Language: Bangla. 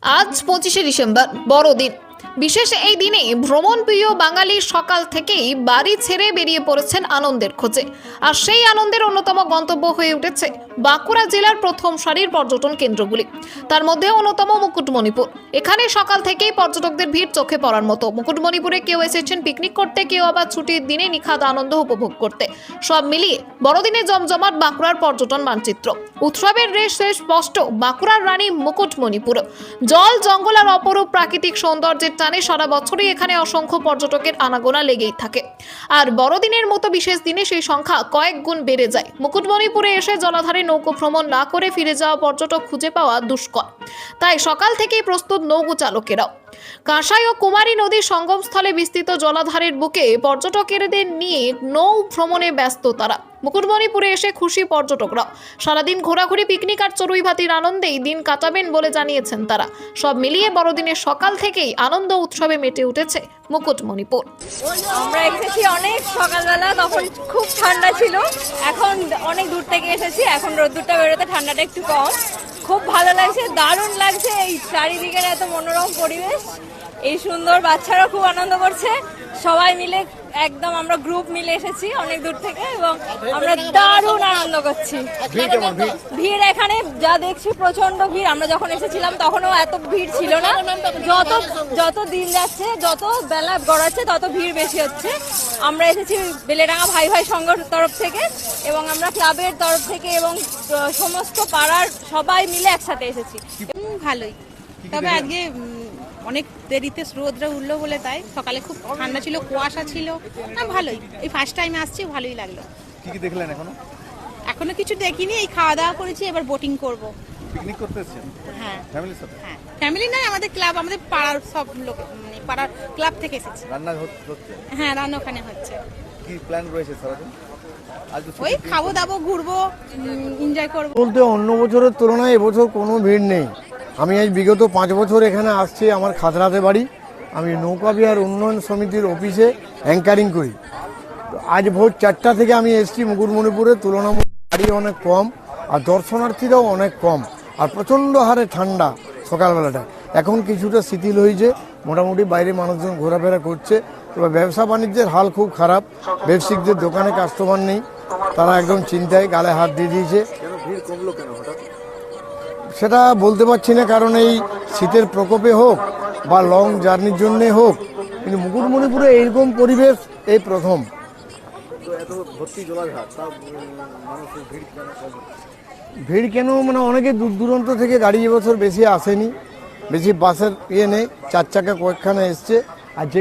আজ 25শে ডিসেম্বর বড়দিন। বিশেষ এই দিনে ভ্রমণপ্রিয় বাঙালি সকাল থেকেই বাড়ি ছেড়ে বেরিয়ে পড়েছেন আনন্দের খোঁজে। আর সেই আনন্দের অন্যতম গন্তব্য হয়ে উঠেছে বাঁকুড়া জেলার প্রথম সারির পর্যটন কেন্দ্রগুলি। তার মধ্যে অন্যতম মুকুটমণিপুর। এখানে সকাল থেকেই পর্যটকদের ভিড় চোখে পড়ার মতো। মুকুটমণিপুরে কেউ এসেছেন পিকনিক করতে, কেউ আবার ছুটির দিনে নিখাদ আনন্দ উপভোগ করতে। সব মিলিয়ে বড়দিনে জমজমাট বাঁকুড়ার পর্যটন মানচিত্র। উৎসবের রেশ স্পষ্ট বাঁকুড়ার রানী মুকুটমণিপুর। জল, জঙ্গল আর অপরূপ প্রাকৃতিক সৌন্দর্যের টানে সারা বছরই এখানে অসংখ্য পর্যটকের আনাগোনা লেগেই থাকে। আর বড়দিনের মতো বিশেষ দিনে সেই সংখ্যা কয়েক গুণ বেড়ে যায়। মুকুটমণিপুরে এসে জলাধারে নৌকো ভ্রমণ না করে ফিরে যাওয়া পর্যটক খুঁজে পাওয়া দুষ্কর। তাই সকাল থেকেই প্রস্তুত নৌকো চালকেরাও। কাঁসাই ও কুমারী নদীর সঙ্গমস্থলে বিস্তৃত জলাধারের বুকে পর্যটকদের নিয়ে নৌ ভ্রমণে ব্যস্ত তারা। মুকুটমণিপুরে এসে খুশি পর্যটকরা। সারাদিন ঘোরাঘুরি, পিকনিক আর চড়ুই ভাতির আনন্দেই দিন কাটাবেন বলে জানিয়েছেন তারা। সব মিলিয়ে বড়দিনের সকাল থেকেই আনন্দ উৎসবে মেতে উঠেছে মুকুটমণিপুর। আমরা এসেছি অনেক সকালবেলা, তখন খুব ঠান্ডা ছিল। এখন অনেক দূর থেকে এসেছি, এখন রোদ্দুরটা বেরোতে ঠান্ডাটা একটু কম। খুব ভালো লাগছে, দারুণ লাগছে এই চারিদিকের এত মনোরম পরিবেশ। এই সুন্দর, বাচ্চারাও খুব আনন্দ করছে। সবাই মিলে একদম আমরা গ্রুপ মিলে এসেছি অনেক দূর থেকে এবং আমরা দারুণ আনন্দ করছি। ভিড় এখানে যা দেখছি প্রচন্ড ভিড়। আমরা যখন এসেছিলাম তখনও এত ভিড় ছিল না। যত দিন যাচ্ছে, যত বেলা গড়াচ্ছে, তত ভিড় বেশি হচ্ছে। আমরা এসেছি বেলেডাঙ্গা ভাই ভাই সংঘর তরফ থেকে এবং আমরা ক্লাবের তরফ থেকে এবং সমস্ত পাড়ার সবাই মিলে একসাথে এসেছি। ভালোই, তবে আজকে অনেক দেরিতে রোদরা উঠলো বলে তাই সকালে খুব ঠান্ডা ছিল, কুয়াশা ছিল। ভালোই, এই ফার্স্ট টাইম আসছি, ভালোই লাগলো। কি কি দেখলেন? এখনো কিছু দেখিনি, এই খাওয়া দাওয়া করেছি, এবার বোটিং করব। পিকনিক করতে এসেছেন? হ্যাঁ, ফ্যামিলির সাথে? হ্যাঁ, ফ্যামিলি নয়, আমাদের ক্লাব, আমাদের পাড়ার সব লোক, মানে পাড়ার ক্লাব থেকে এসেছি। রান্না হচ্ছে? হ্যাঁ, রান্না ওখানে হচ্ছে। কি প্ল্যান রয়েছে সারাদিন? আজ তো ওই খাবো দাবো, ঘুরবো, এনজয় করবো। বলতে অন্য বছরের তুলনায় এবছর কোনো ভিড় নেই। আমি আজ বিগত 5 বছর এখানে আসছি। আমার খাতড়াতে বাড়ি। আমি নৌকা বিহার উন্নয়ন সমিতির অফিসে অ্যাঙ্কারিং করি। আজ ভোর 4টা থেকে আমি এসেছি মুকুটমণিপুরে। তুলনামূলক গাড়ি অনেক কম আর দর্শনার্থীরাও অনেক কম, আর প্রচণ্ড হারে ঠান্ডা সকালবেলাটা। এখন কিছুটা শিথিল হয়েছে, মোটামুটি বাইরে মানুষজন ঘোরাফেরা করছে। তবে ব্যবসা বাণিজ্যের হাল খুব খারাপ। ব্যবসায়িকদের দোকানে কাস্টমার নেই, তারা একদম চিন্তায়, গালে হাত দিয়ে দিয়েছে। ভিড় কমলো কেন হঠাৎ? সেটা বলতে পারছি না, কারণ এই শীতের প্রকোপে হোক বা লং জার্নির জন্যে হোক, কিন্তু মুকুটমণিপুরে এইরকম পরিবেশ এই প্রথম। এত ভর্তি জলাঘাট, তা মানুষের ভিড় কেন কম? ভিড় কেন মানে অনেকে দূর দূরান্ত থেকে গাড়ি এবছর বেশি আসেনি, বেশি বাসের নেই, 4 চাকা কয়েকখানা এসছে। আর যে